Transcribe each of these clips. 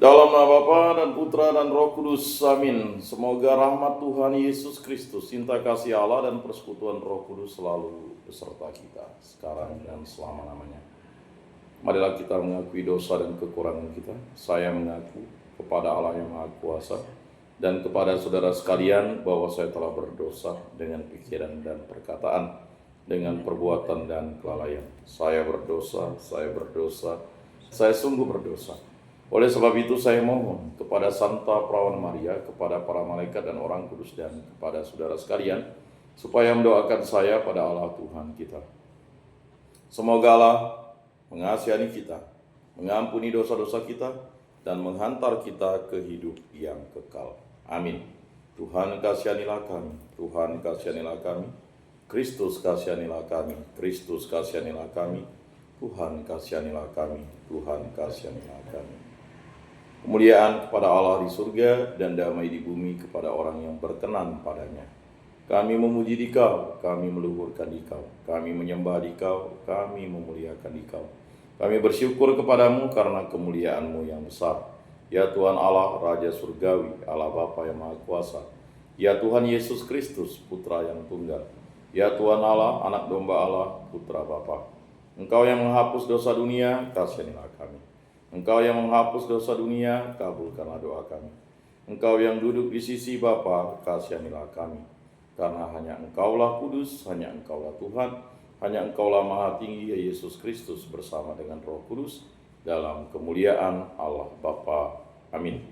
Dalam nama Bapa dan Putra dan Roh Kudus, amin. Semoga rahmat Tuhan Yesus Kristus, cinta kasih Allah dan persekutuan Roh Kudus selalu beserta kita, sekarang dan selama-lamanya. Marilah kita mengakui dosa dan kekurangan kita. Saya mengaku kepada Allah yang Maha Kuasa dan kepada saudara sekalian bahwa saya telah berdosa dengan pikiran dan perkataan, dengan perbuatan dan kelalaian. Saya berdosa, saya sungguh berdosa. Oleh sebab itu saya mohon kepada Santa Perawan Maria, kepada para malaikat dan orang kudus, dan kepada saudara sekalian, supaya mendoakan saya pada Allah Tuhan kita. Semoga Allah mengasihani kita, mengampuni dosa-dosa kita, dan menghantar kita ke hidup yang kekal. Amin. Tuhan kasihanilah kami, Tuhan kasihanilah kami, Kristus kasihanilah kami, Kristus kasihanilah kami, Tuhan kasihanilah kami, Tuhan kasihanilah kami. Kemuliaan kepada Allah di surga dan damai di bumi kepada orang yang berkenan padanya. Kami memuji Dikau, kami meluhurkan Dikau, kami menyembah Dikau, kami memuliakan Dikau. Kami bersyukur kepadamu karena kemuliaan-Mu yang besar. Ya Tuhan Allah, Raja Surgawi, Allah Bapa yang Maha Kuasa. Ya Tuhan Yesus Kristus, Putra yang tunggal. Ya Tuhan Allah, Anak Domba Allah, Putra Bapa. Engkau yang menghapus dosa dunia, kasihanilah kami. Engkau yang menghapus dosa dunia, kabulkanlah doa kami. Engkau yang duduk di sisi Bapa, kasihanilah kami. Karena hanya Engkaulah kudus, hanya Engkaulah Tuhan, hanya Engkaulah Maha Tinggi, ya Yesus Kristus bersama dengan Roh Kudus, dalam kemuliaan Allah Bapa. Amin.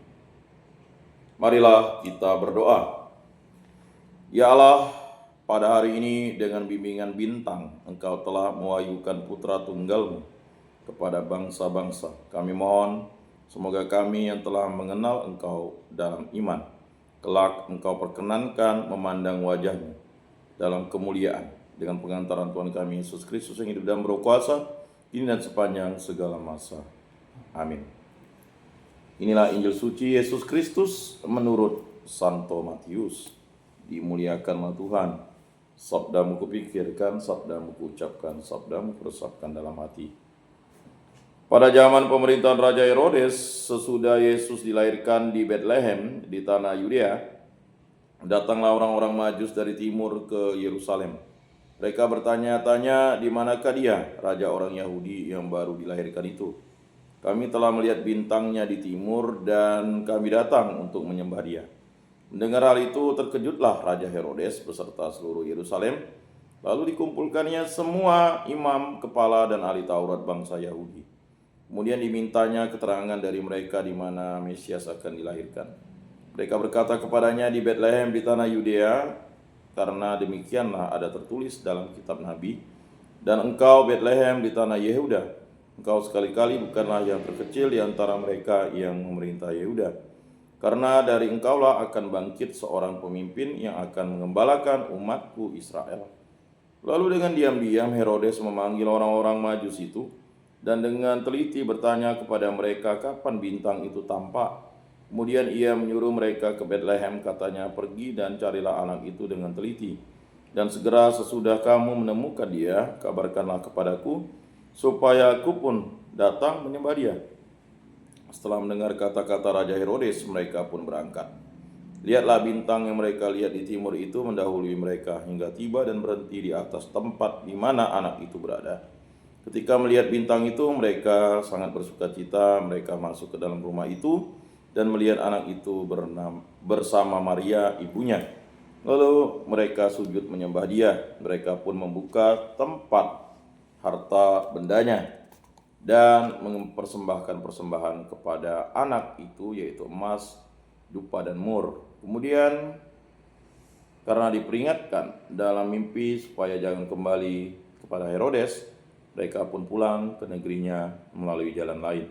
Marilah kita berdoa. Ya Allah, pada hari ini dengan bimbingan bintang, Engkau telah mewahyukan Putra Tunggal-Mu kepada bangsa-bangsa. Kami mohon, semoga kami yang telah mengenal Engkau dalam iman, kelak Engkau perkenankan memandang wajah-Mu dalam kemuliaan, dengan pengantaran Tuhan kami Yesus Kristus yang hidup dan berkuasa, kini dan sepanjang segala masa. Amin. Inilah Injil suci Yesus Kristus menurut Santo Matius. Dimuliakanlah Tuhan. Sabda-Mu kupikirkan, Sabda-Mu kuucapkan, Sabda-Mu kuresapkan dalam hati. Pada zaman pemerintahan Raja Herodes, sesudah Yesus dilahirkan di Betlehem di tanah Yudea, datanglah orang-orang Majus dari timur ke Yerusalem. Mereka bertanya-tanya, di manakah dia, raja orang Yahudi yang baru dilahirkan itu? Kami telah melihat bintangnya di timur dan kami datang untuk menyembah dia. Mendengar hal itu, terkejutlah Raja Herodes beserta seluruh Yerusalem. Lalu dikumpulkannya semua imam, kepala, dan ahli Taurat bangsa Yahudi. Kemudian dimintanya keterangan dari mereka di mana Mesias akan dilahirkan. Mereka berkata kepadanya, di Betlehem di tanah Yudea, karena demikianlah ada tertulis dalam kitab Nabi, dan engkau Betlehem di tanah Yehuda, engkau sekali-kali bukanlah yang terkecil di antara mereka yang memerintah Yehuda, karena dari engkaulah akan bangkit seorang pemimpin yang akan mengembalakan umatku Israel. Lalu dengan diam-diam Herodes memanggil orang-orang Majus itu, dan dengan teliti bertanya kepada mereka kapan bintang itu tampak. Kemudian ia menyuruh mereka ke Betlehem, katanya, pergi dan carilah anak itu dengan teliti. Dan segera sesudah kamu menemukan dia, kabarkanlah kepadaku, supaya aku pun datang menyembah dia. Setelah mendengar kata-kata Raja Herodes, mereka pun berangkat. Lihatlah bintang yang mereka lihat di timur itu mendahului mereka, hingga tiba dan berhenti di atas tempat di mana anak itu berada. Ketika melihat bintang itu, mereka sangat bersukacita. Mereka masuk ke dalam rumah itu dan melihat anak itu bersama Maria ibunya. Lalu mereka sujud menyembah dia. Mereka pun membuka tempat harta bendanya dan mempersembahkan persembahan kepada anak itu, yaitu emas, dupa, dan mur. Kemudian karena diperingatkan dalam mimpi supaya jangan kembali kepada Herodes, mereka pun pulang ke negerinya melalui jalan lain.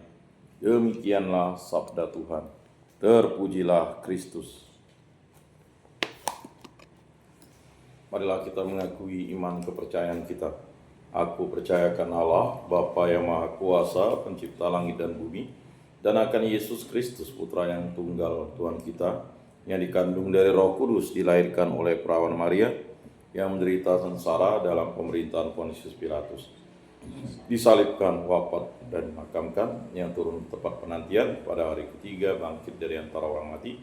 Demikianlah sabda Tuhan. Terpujilah Kristus. Marilah kita mengakui iman kepercayaan kita. Aku percayakan Allah, Bapa yang Maha Kuasa, pencipta langit dan bumi, dan akan Yesus Kristus, Putra yang tunggal Tuhan kita, yang dikandung dari Roh Kudus, dilahirkan oleh Perawan Maria, yang menderita sengsara dalam pemerintahan Pontius Pilatus, disalibkan, wafat, dan dimakamkan, yang turun tepat penantian pada hari ketiga bangkit dari antara orang mati,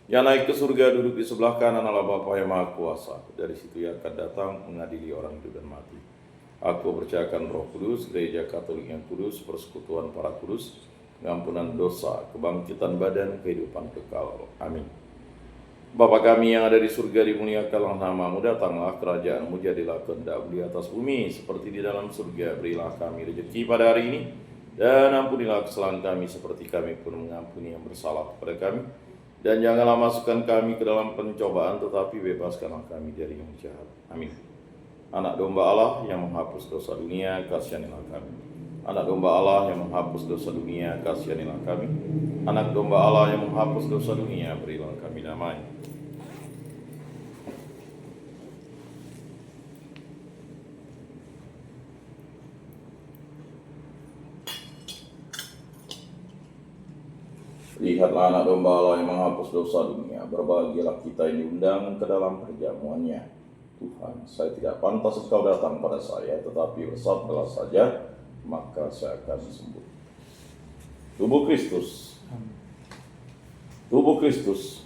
yang naik ke surga duduk di sebelah kanan Allah Bapa yang Maha Kuasa. Dari situ ia akan datang mengadili orang hidup dan mati. Aku percayakan Roh Kudus, Gereja Katolik yang kudus, persekutuan para kudus, pengampunan dosa, kebangkitan badan, kehidupan kekal. Amin. Bapa kami yang ada di surga, dimuliakanlah namamu, datanglah kerajaanmu, jadilah kehendakmu di atas bumi seperti di dalam surga. Berilah kami rezeki pada hari ini, dan ampunilah kesalahan kami seperti kami pun mengampuni yang bersalah kepada kami. Dan janganlah masukkan kami ke dalam pencobaan, tetapi bebaskanlah kami dari yang jahat. Amin. Anak domba Allah yang menghapus dosa dunia, kasihanilah kami. Anak domba Allah yang menghapus dosa dunia, kasihanilah kami. Anak domba Allah yang menghapus dosa dunia, berilah kami damai. Lihatlah anak domba Allah yang menghapus dosa dunia. Berbahagialah kita yang diundang ke dalam perjamuannya. Tuhan, saya tidak pantas Engkau datang pada saya, tetapi bersabdalah saja, maka saya akan sembuh. Tubuh Kristus. Tubuh Kristus.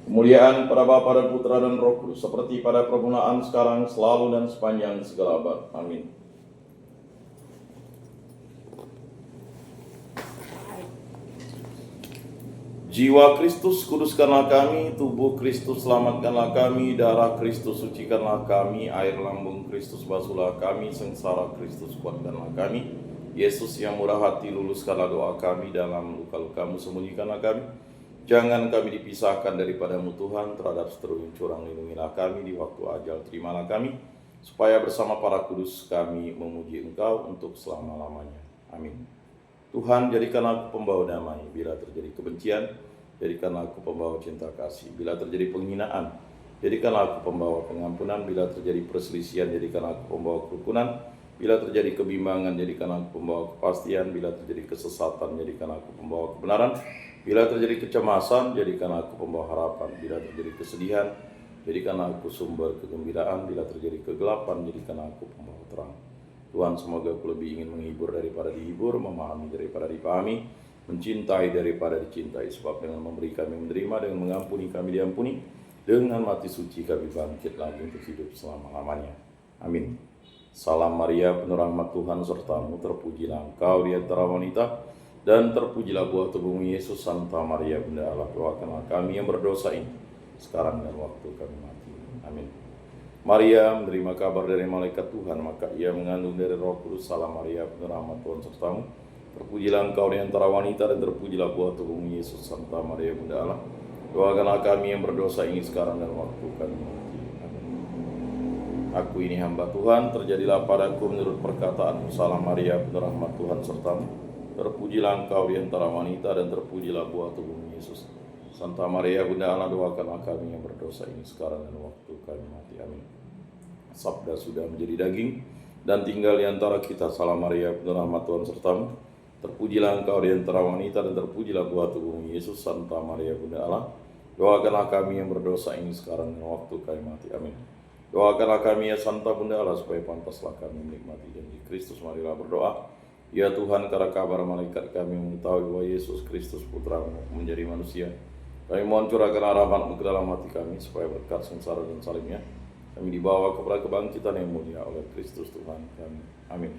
Kemuliaan pada Bapa dan Putra dan Roh Kudus, seperti pada permulaan, sekarang, selalu, dan sepanjang segala abad. Amin. Jiwa Kristus, kuduskanlah kami. Tubuh Kristus, selamatkanlah kami. Darah Kristus, sucikanlah kami. Air lambung Kristus, basuhlah kami. Sengsara Kristus, kuatkanlah kami. Yesus yang murah hati, luluskanlah doa kami. Dalam luka-lukamu, sembunyikanlah kami. Jangan kami dipisahkan daripadamu Tuhan. Terhadap seteru yang curang, lindungilah kami. Di waktu ajal, terimalah kami, supaya bersama para kudus kami memuji Engkau untuk selama-lamanya. Amin. Tuhan, jadikan aku pembawa damai bila terjadi kebencian. Jadikanlah aku pembawa cinta kasih bila terjadi penghinaan. Jadikanlah aku pembawa pengampunan bila terjadi perselisihan. Jadikanlah aku pembawa kerukunan bila terjadi kebimbangan. Jadikanlah aku pembawa kepastian bila terjadi kesesatan. Jadikanlah aku pembawa kebenaran bila terjadi kecemasan. Jadikanlah aku pembawa harapan bila terjadi kesedihan. Jadikanlah aku sumber kegembiraan bila terjadi kegelapan. Jadikanlah aku pembawa terang. Tuhan, semoga aku lebih ingin menghibur daripada dihibur, memahami daripada dipahami, mencintai daripada dicintai. Sebab dengan memberi kami menerima, dengan mengampuni kami diampuni, dengan mati suci kami bangkit lagi untuk hidup selama-lamanya. Amin. Salam Maria, penuh rahmat Tuhan sertamu, terpujilah engkau di antara wanita, dan terpujilah buah tubuhmu Yesus. Santa Maria Bunda Allah, doakanlah kami yang berdosa ini, sekarang dan waktu kami mati. Amin. Maria menerima kabar dari malaikat Tuhan, maka ia mengandung dari Roh Kudus. Salam Maria, penuh rahmat Tuhan sertamu, terpujilah engkau di antara wanita, dan terpujilah buah tubuhmu Yesus. Santa Maria Bunda Allah, doakanlah kami yang berdosa ini sekarang dan waktu kami mati. Amin. Aku ini hamba Tuhan, terjadilah padaku menurut perkataanmu. Salam Maria, penuh rahmat Tuhan sertamu, terpujilah engkau di antara wanita, dan terpujilah buah tubuhmu Yesus. Santa Maria Bunda Allah, doakanlah kami yang berdosa ini sekarang dan waktu kami mati. Amin. Sabda sudah menjadi daging dan tinggal di antara kita. Salam Maria, penuh rahmat Tuhan sertamu, terpujilah engkau di antara wanita, dan terpujilah buah tubuhmu Yesus. Santa Maria Bunda Allah, doakanlah kami yang berdosa ini sekarang dan waktu kami mati. Amin. Doakanlah kami ya Santa Bunda Allah, supaya pantaslah kami menikmati janji Kristus. Marilah berdoa. Ya Tuhan, karena kabar malaikat kami mengetahui bahwa Yesus Kristus Putramu menjadi manusia, kami mohon curahkan rahmat-Mu ke dalam hati kami, supaya berkat sengsara dan salibnya kami dibawa kepada kebangkitan yang mulia oleh Kristus Tuhan kami. Amin.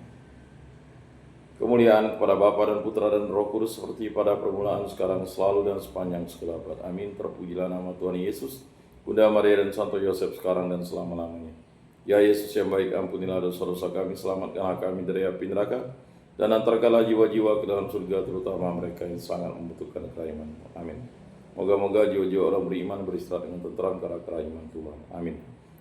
Kemuliaan kepada Bapa dan Putra dan Roh Kudus, seperti pada permulaan, sekarang, selalu, dan sepanjang segala abad. Amin. Terpujilah nama Tuhan Yesus, Bunda Maria dan Santo Yosef, sekarang dan selama-lamanya. Ya Yesus yang baik, ampunilah dosa-dosa kami, selamatkanlah kami dari api neraka, dan antarkanlah jiwa-jiwa ke dalam surga, terutama mereka yang sangat membutuhkan kerahiman-Mu. Amin. Moga-moga jiwa-jiwa orang beriman beristirahat dengan tentram karena kerahiman Tuhan. Amin.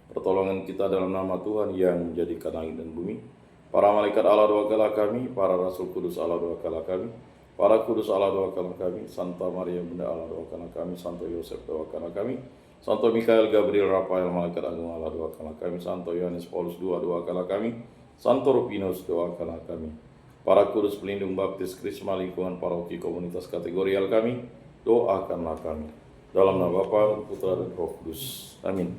Pertolongan kita dalam nama Tuhan yang menjadikan langit dan bumi. Para malaikat Allah, doakanlah kami. Para rasul kudus Allah, doakanlah kami. Para kudus Allah, doakanlah kami. Santa Maria Bunda Allah, doakanlah kami. Santo Yosef, doakanlah kami. Santo Mikael, Gabriel, Rafael, malaikat agung Allah, doakanlah kami. Santo Yohanes Paulus II, doakanlah kami. Santo Rufinus, doakanlah kami. Para kudus pelindung baptis, krisma, lingkungan paroki, komunitas kategorial kami, doakanlah kami. Dalam nama Bapa, Putra, dan Roh Kudus. Amin.